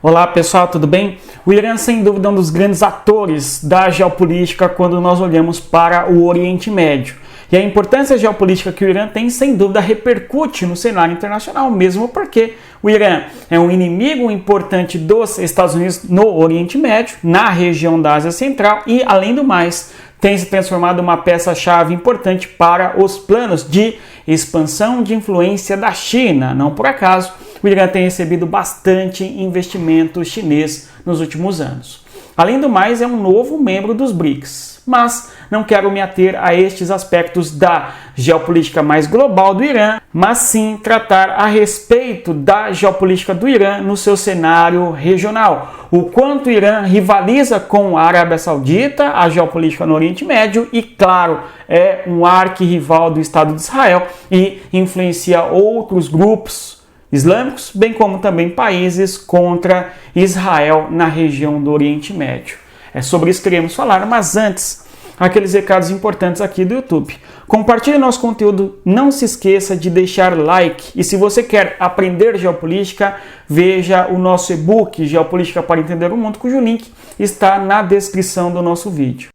Olá pessoal, tudo bem? O Irã, sem dúvida, é um dos grandes atores da geopolítica quando nós olhamos para o Oriente Médio. E a importância geopolítica que o Irã tem, sem dúvida, repercute no cenário internacional, mesmo porque o Irã é um inimigo importante dos Estados Unidos no Oriente Médio, na região da Ásia Central e, além do mais, tem se transformado em uma peça-chave importante para os planos de expansão de influência da China. Não por acaso, o Irã tem recebido bastante investimento chinês nos últimos anos. Além do mais, é um novo membro dos BRICS. Mas não quero me ater a estes aspectos da geopolítica mais global do Irã, mas sim tratar a respeito da geopolítica do Irã no seu cenário regional. O quanto o Irã rivaliza com a Arábia Saudita, a geopolítica no Oriente Médio e, claro, é um arquirrival do Estado de Israel e influencia outros grupos islâmicos, bem como também países contra Israel na região do Oriente Médio. É sobre isso que queremos falar, mas antes, aqueles recados importantes aqui do YouTube. Compartilhe nosso conteúdo, não se esqueça de deixar like e se você quer aprender geopolítica, veja o nosso e-book Geopolítica para Entender o Mundo, cujo link está na descrição do nosso vídeo.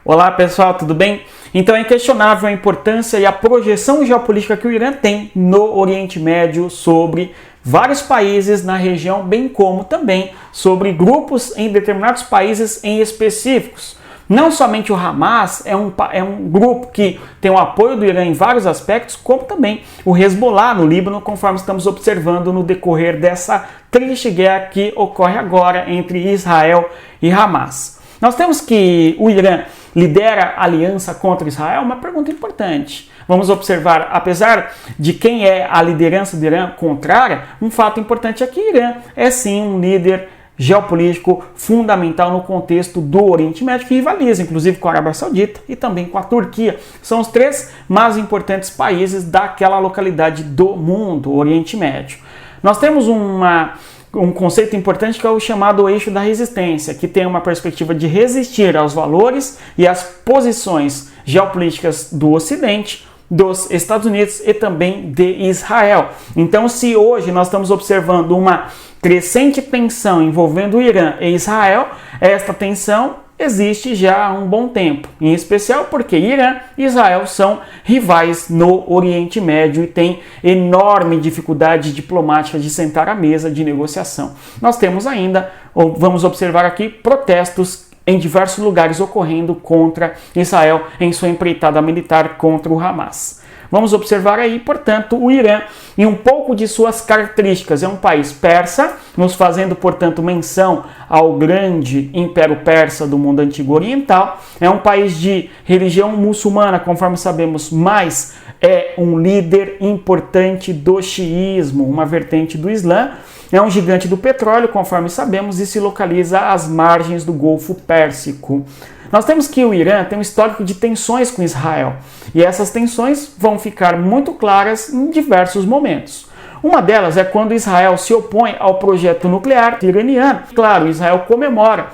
Olá pessoal, tudo bem? Então é inquestionável a importância e a projeção geopolítica que o Irã tem no Oriente Médio sobre vários países na região, bem como também sobre grupos em determinados países em específicos. Não somente o Hamas é um grupo que tem o apoio do Irã em vários aspectos, como também o Hezbollah no Líbano, conforme estamos observando no decorrer dessa triste guerra que ocorre agora entre Israel e Hamas. Nós temos que o Irã lidera a aliança contra Israel? Uma pergunta importante. Vamos observar, apesar de quem é a liderança do Irã contrária, um fato importante é que o Irã é sim um líder geopolítico fundamental no contexto do Oriente Médio, que rivaliza inclusive com a Arábia Saudita e também com a Turquia. São os três mais importantes países daquela localidade do mundo, Oriente Médio. Nós temos um conceito importante que é o chamado eixo da resistência, que tem uma perspectiva de resistir aos valores e às posições geopolíticas do Ocidente, dos Estados Unidos e também de Israel. Então, se hoje nós estamos observando uma crescente tensão envolvendo o Irã e Israel, esta tensão existe já há um bom tempo, em especial porque Irã e Israel são rivais no Oriente Médio e têm enorme dificuldade diplomática de sentar à mesa de negociação. Nós temos ainda, vamos observar aqui, protestos em diversos lugares ocorrendo contra Israel em sua empreitada militar contra o Hamas. Vamos observar aí, portanto, o Irã e um pouco de suas características. É um país persa, nos fazendo, portanto, menção ao grande Império Persa do mundo antigo oriental. É um país de religião muçulmana, conforme sabemos, mas é um líder importante do xiismo, uma vertente do Islã. É um gigante do petróleo, conforme sabemos, e se localiza às margens do Golfo Pérsico. Nós temos que o Irã tem um histórico de tensões com Israel, e essas tensões vão ficar muito claras em diversos momentos. Uma delas é quando Israel se opõe ao projeto nuclear iraniano. Claro, Israel comemora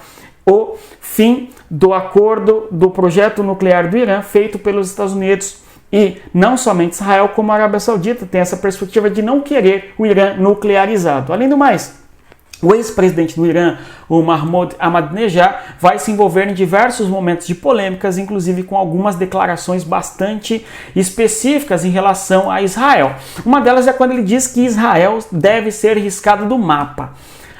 o fim do acordo do projeto nuclear do Irã feito pelos Estados Unidos. E não somente Israel, como a Arábia Saudita tem essa perspectiva de não querer o Irã nuclearizado. Além do mais, o ex-presidente do Irã, o Mahmoud Ahmadinejad, vai se envolver em diversos momentos de polêmicas, inclusive com algumas declarações bastante específicas em relação a Israel. Uma delas é quando ele diz que Israel deve ser riscado do mapa.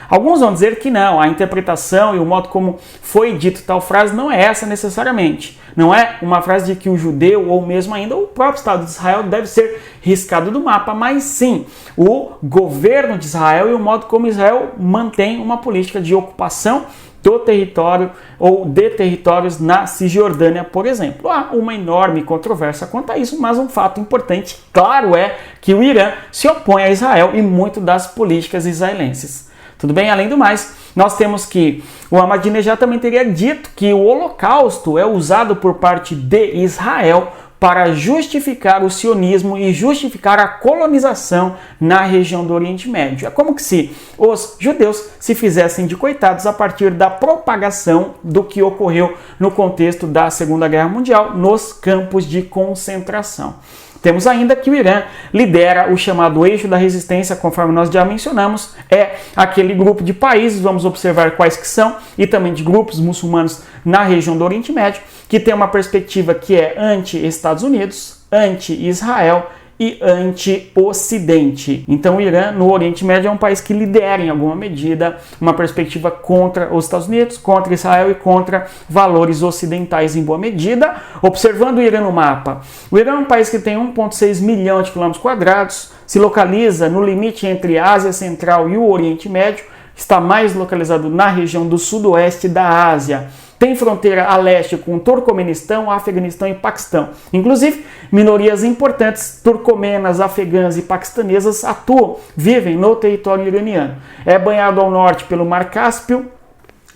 Alguns vão dizer que não, a interpretação e o modo como foi dito tal frase não é essa necessariamente. Não é uma frase de que o judeu ou mesmo ainda o próprio Estado de Israel deve ser riscado do mapa, mas sim o governo de Israel e o modo como Israel mantém uma política de ocupação do território ou de territórios na Cisjordânia, por exemplo. Há uma enorme controvérsia quanto a isso, mas um fato importante, claro, é que o Irã se opõe a Israel e muito das políticas israelenses. Tudo bem? Além do mais, nós temos que o Ahmadinejad também teria dito que o Holocausto é usado por parte de Israel para justificar o sionismo e justificar a colonização na região do Oriente Médio. É como que se os judeus se fizessem de coitados a partir da propagação do que ocorreu no contexto da Segunda Guerra Mundial nos campos de concentração. Temos ainda que o Irã lidera o chamado eixo da resistência, conforme nós já mencionamos, é aquele grupo de países, vamos observar quais que são, e também de grupos muçulmanos na região do Oriente Médio, que tem uma perspectiva que é anti-Estados Unidos, anti-Israel e anti-Ocidente. Então o Irã, no Oriente Médio, é um país que lidera em alguma medida uma perspectiva contra os Estados Unidos, contra Israel e contra valores ocidentais em boa medida. Observando o Irã no mapa, o Irã é um país que tem 1,6 milhão de quilômetros quadrados, se localiza no limite entre a Ásia Central e o Oriente Médio, está mais localizado na região do sudoeste da Ásia. Tem fronteira a leste com o Turcomenistão, Afeganistão e Paquistão. Inclusive, minorias importantes turcomenas, afegãs e paquistanesas vivem no território iraniano. É banhado ao norte pelo Mar Cáspio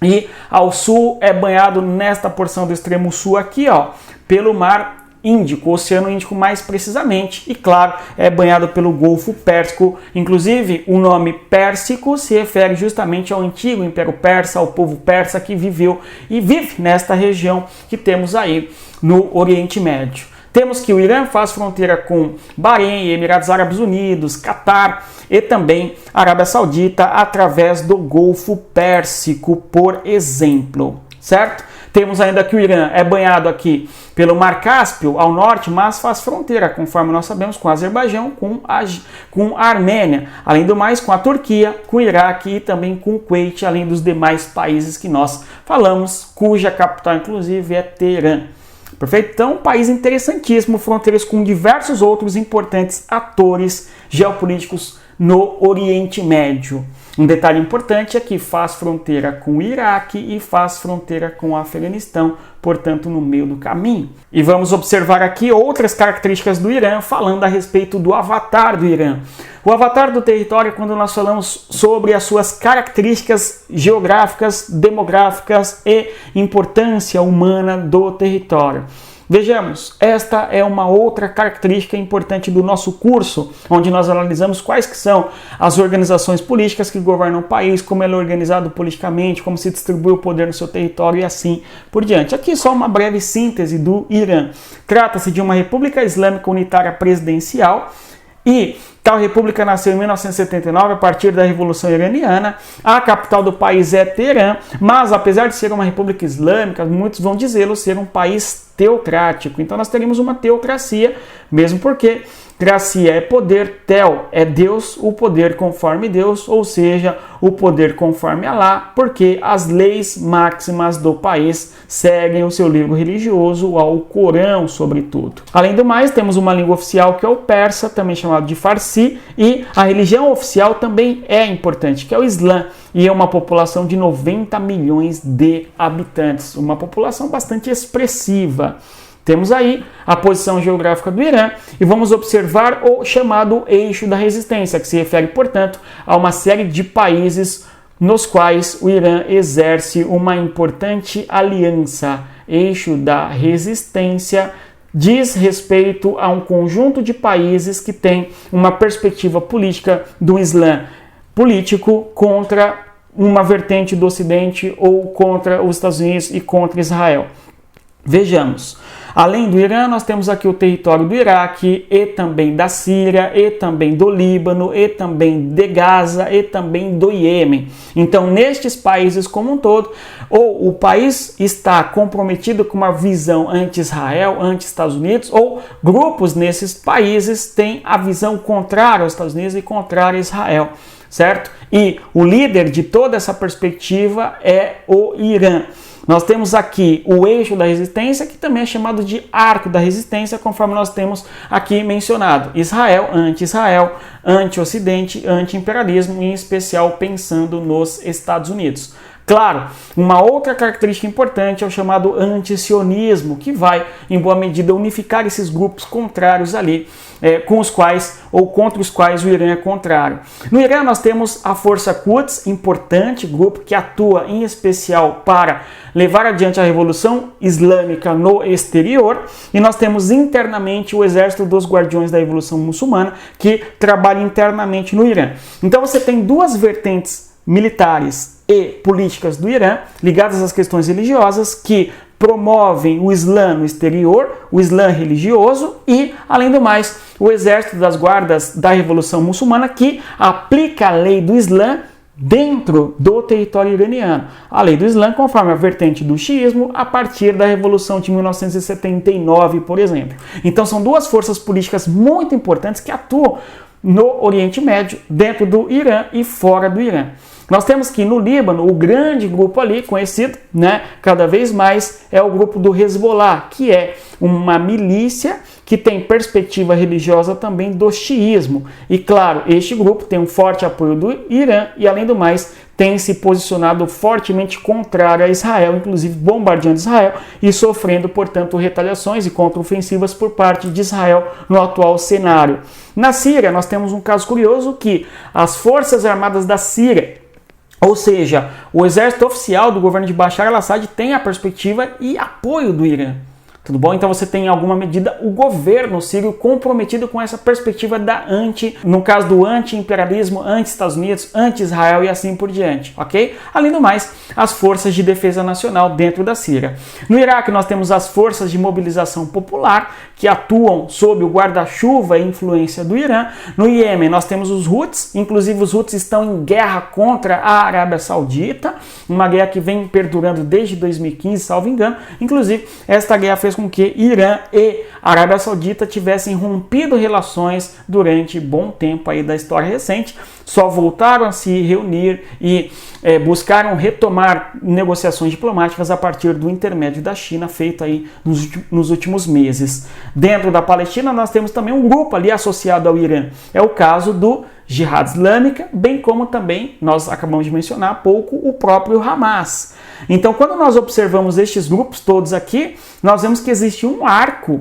e ao sul é banhado nesta porção do extremo sul aqui, pelo Mar Índico, Oceano Índico mais precisamente, e claro, é banhado pelo Golfo Pérsico. Inclusive, o nome Pérsico se refere justamente ao antigo Império Persa, ao povo persa que viveu e vive nesta região que temos aí no Oriente Médio. Temos que o Irã faz fronteira com Bahrein, Emirados Árabes Unidos, Catar e também Arábia Saudita através do Golfo Pérsico, por exemplo, certo? Temos ainda que o Irã é banhado aqui pelo Mar Cáspio ao norte, mas faz fronteira, conforme nós sabemos, com o Azerbaijão, com a Armênia, além do mais com a Turquia, com o Iraque e também com o Kuwait, além dos demais países que nós falamos, cuja capital inclusive é Teherã. Perfeito? Então, um país interessantíssimo, fronteiras com diversos outros importantes atores geopolíticos no Oriente Médio. Um detalhe importante é que faz fronteira com o Iraque e faz fronteira com o Afeganistão, portanto no meio do caminho. E vamos observar aqui outras características do Irã, falando a respeito do avatar do Irã. O avatar do território, quando nós falamos sobre as suas características geográficas, demográficas e importância humana do território. Vejamos, esta é uma outra característica importante do nosso curso, onde nós analisamos quais que são as organizações políticas que governam o país, como ele é organizado politicamente, como se distribui o poder no seu território e assim por diante. Aqui só uma breve síntese do Irã. Trata-se de uma república islâmica unitária presidencial e tal república nasceu em 1979 a partir da Revolução Iraniana. A capital do país é Teherã, mas apesar de ser uma república islâmica, muitos vão dizê-lo ser um país teocrático. Então nós teríamos uma teocracia, mesmo porque cracia é poder, tel é Deus, o poder conforme Deus, ou seja, o poder conforme Alá, porque as leis máximas do país seguem o seu livro religioso, ao Corão, sobretudo. Além do mais, temos uma língua oficial que é o persa, também chamado de Farsi, e a religião oficial também é importante, que é o Islã, e é uma população de 90 milhões de habitantes, uma população bastante expressiva. Temos aí a posição geográfica do Irã e vamos observar o chamado eixo da resistência, que se refere, portanto, a uma série de países nos quais o Irã exerce uma importante aliança. Eixo da resistência diz respeito a um conjunto de países que tem uma perspectiva política do Islã político contra uma vertente do Ocidente ou contra os Estados Unidos e contra Israel. Vejamos. Além do Irã, nós temos aqui o território do Iraque e também da Síria e também do Líbano e também de Gaza e também do Iêmen. Então, nestes países como um todo, ou o país está comprometido com uma visão anti-Israel, anti-Estados Unidos, ou grupos nesses países têm a visão contrária aos Estados Unidos e contrária a Israel, certo? E o líder de toda essa perspectiva é o Irã. Nós temos aqui o eixo da resistência, que também é chamado de arco da resistência, conforme nós temos aqui mencionado. Israel, anti-Ocidente, anti-imperialismo, em especial pensando nos Estados Unidos. Claro, uma outra característica importante é o chamado antisionismo, que vai, em boa medida, unificar esses grupos contrários ali, com os quais ou contra os quais o Irã é contrário. No Irã nós temos a Força Quds, importante grupo que atua em especial para levar adiante a Revolução Islâmica no exterior, e nós temos internamente o Exército dos Guardiões da Revolução Muçulmana, que trabalha internamente no Irã. Então você tem duas vertentes militares e políticas do Irã, ligadas às questões religiosas, que promovem o Islã no exterior, o Islã religioso e, além do mais, o exército das guardas da Revolução Muçulmana que aplica a lei do Islã dentro do território iraniano. A lei do Islã conforme a vertente do xiismo a partir da Revolução de 1979, por exemplo. Então são duas forças políticas muito importantes que atuam no Oriente Médio, dentro do Irã e fora do Irã. Nós temos que no Líbano, o grande grupo ali conhecido, cada vez mais, é o grupo do Hezbollah, que é uma milícia que tem perspectiva religiosa também do xiismo. E claro, este grupo tem um forte apoio do Irã e, além do mais, tem se posicionado fortemente contrário a Israel, inclusive bombardeando Israel e sofrendo, portanto, retaliações e contraofensivas por parte de Israel no atual cenário. Na Síria, nós temos um caso curioso que as Forças Armadas da Síria, ou seja, o exército oficial do governo de Bashar al-Assad, tem a perspectiva e apoio do Irã. Tudo bom? Então você tem em alguma medida o governo sírio comprometido com essa perspectiva no caso do anti-imperialismo, anti-Estados Unidos, anti-Israel e assim por diante, ok? Além do mais, as forças de defesa nacional dentro da Síria. No Iraque nós temos as forças de mobilização popular que atuam sob o guarda-chuva e influência do Irã. No Iêmen nós temos os Houthis, inclusive os Houthis estão em guerra contra a Arábia Saudita, uma guerra que vem perdurando desde 2015, salvo engano. Inclusive, esta guerra fez com que Irã e Arábia Saudita tivessem rompido relações durante bom tempo aí da história recente, só voltaram a se reunir e buscaram retomar negociações diplomáticas a partir do intermédio da China, feito aí nos últimos meses. Dentro da Palestina nós temos também um grupo ali associado ao Irã, é o caso do Jihad Islâmica, bem como também, nós acabamos de mencionar há pouco, o próprio Hamas. Então, quando nós observamos estes grupos todos aqui, nós vemos que existe um arco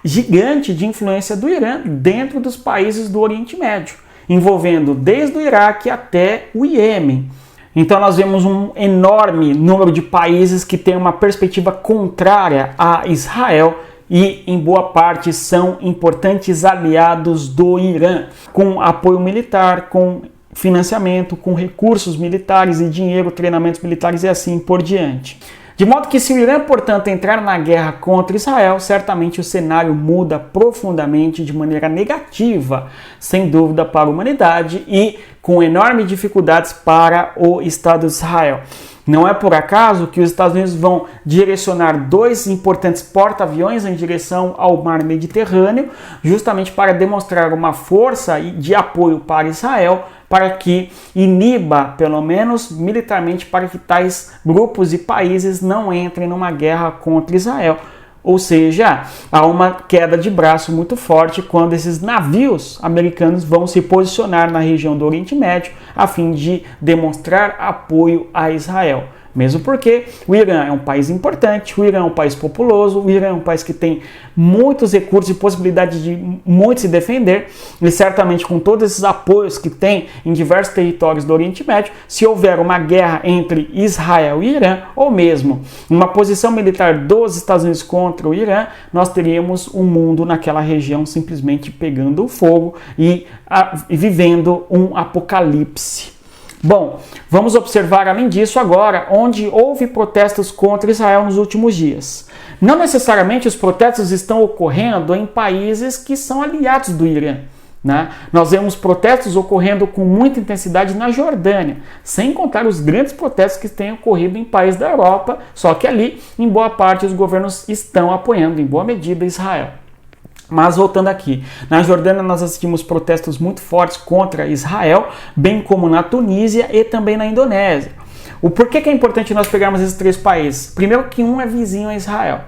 gigante de influência do Irã dentro dos países do Oriente Médio, envolvendo desde o Iraque até o Iêmen. Então nós vemos um enorme número de países que têm uma perspectiva contrária a Israel e, em boa parte, são importantes aliados do Irã, com apoio militar, com financiamento, com recursos militares e dinheiro, treinamentos militares e assim por diante. De modo que se o Irã, portanto, entrar na guerra contra Israel, certamente o cenário muda profundamente de maneira negativa, sem dúvida, para a humanidade e com enormes dificuldades para o Estado de Israel. Não é por acaso que os Estados Unidos vão direcionar 2 importantes porta-aviões em direção ao mar Mediterrâneo, justamente para demonstrar uma força de apoio para Israel, para que iniba, pelo menos militarmente, para que tais grupos e países não entrem numa guerra contra Israel. Ou seja, há uma queda de braço muito forte quando esses navios americanos vão se posicionar na região do Oriente Médio a fim de demonstrar apoio a Israel. Mesmo porque o Irã é um país importante, o Irã é um país populoso, o Irã é um país que tem muitos recursos e possibilidade de muito se defender, e certamente com todos esses apoios que tem em diversos territórios do Oriente Médio, se houver uma guerra entre Israel e Irã, ou mesmo uma posição militar dos Estados Unidos contra o Irã, nós teríamos um mundo naquela região simplesmente pegando fogo e vivendo um apocalipse. Bom, vamos observar além disso agora onde houve protestos contra Israel nos últimos dias. Não necessariamente os protestos estão ocorrendo em países que são aliados do Irã. Nós vemos protestos ocorrendo com muita intensidade na Jordânia, sem contar os grandes protestos que têm ocorrido em países da Europa, só que ali, em boa parte, os governos estão apoiando, em boa medida, Israel. Mas voltando aqui, na Jordânia nós assistimos protestos muito fortes contra Israel, bem como na Tunísia e também na Indonésia. O porquê que é importante nós pegarmos esses 3 países? Primeiro que um é vizinho a Israel.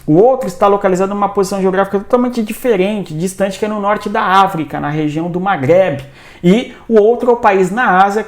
O outro está localizado numa posição geográfica totalmente diferente, distante, que é no norte da África, na região do Maghreb. E o outro é o país na Ásia,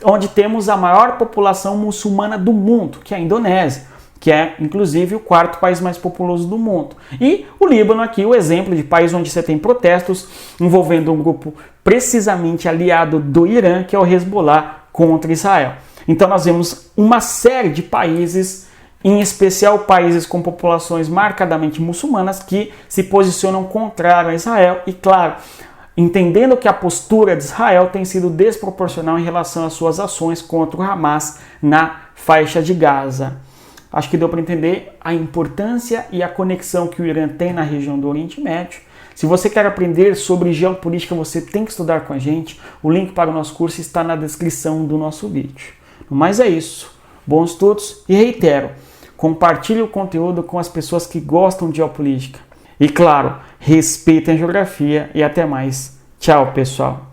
onde temos a maior população muçulmana do mundo, que é a Indonésia, que é, inclusive, o 4º país mais populoso do mundo. E o Líbano aqui, o exemplo de país onde você tem protestos envolvendo um grupo precisamente aliado do Irã, que é o Hezbollah, contra Israel. Então nós vemos uma série de países, em especial países com populações marcadamente muçulmanas, que se posicionam contrário a Israel e, claro, entendendo que a postura de Israel tem sido desproporcional em relação às suas ações contra o Hamas na faixa de Gaza. acho que deu para entender a importância e a conexão que o Irã tem na região do Oriente Médio. Se você quer aprender sobre geopolítica, você tem que estudar com a gente. O link para o nosso curso está na descrição do nosso vídeo. Mas é isso. Bons estudos e reitero, compartilhe o conteúdo com as pessoas que gostam de geopolítica. E claro, respeitem a geografia e até mais. Tchau, pessoal!